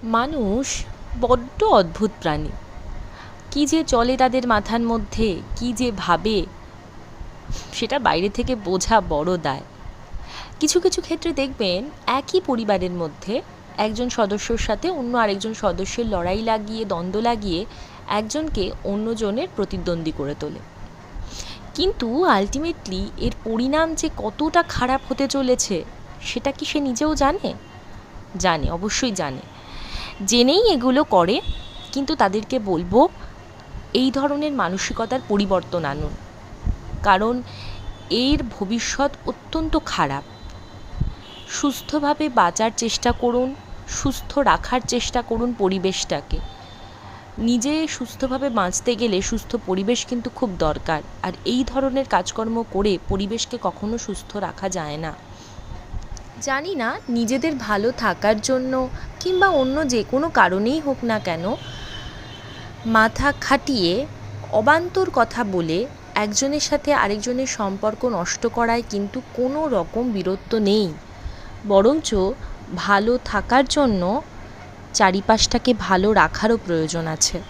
মানুষ বড্ড অদ্ভুত প্রাণী। কী যে চলে তাদের মাথার মধ্যে, কী যে ভাবে, সেটা বাইরে থেকে বোঝা বড় দায়। কিছু কিছু ক্ষেত্রে দেখবেন একই পরিবারের মধ্যে একজন সদস্যর সাথে অন্য আরেকজন সদস্যের লড়াই লাগিয়ে, দ্বন্দ্ব লাগিয়ে একজনকে অন্যজনের প্রতিদ্বন্দ্বী করে তোলে। কিন্তু আলটিমেটলি এর পরিণাম যে কতটা খারাপ হতে চলেছে সেটা কি সে নিজেও জানে? জানে, অবশ্যই জানে। জেনেই এগুলো করে। কিন্তু তাদেরকে বলবো, এই ধরনের মানসিকতার পরিবর্তন আনুন, কারণ এর ভবিষ্যৎ অত্যন্ত খারাপ। সুস্থভাবে বাঁচার চেষ্টা করুন, সুস্থ রাখার চেষ্টা করুন পরিবেশটাকে। নিজে সুস্থভাবে বাঁচতে গেলে সুস্থ পরিবেশ কিন্তু খুব দরকার, আর এই ধরনের কাজকর্ম করে পরিবেশকে কখনো সুস্থ রাখা যায় না। জানি না নিজেদের ভালো থাকার জন্য কিংবা অন্য যে কোনো কারণেই হোক না কেন, মাথা খাটিয়ে অবান্তর কথা বলে একজনের সাথে আরেকজনের সম্পর্ক নষ্ট করায় কিন্তু কোনো রকম বীরত্ব নেই। বরঞ্চ ভালো থাকার জন্য চারিপাশটাকে ভালো রাখারও প্রয়োজন আছে।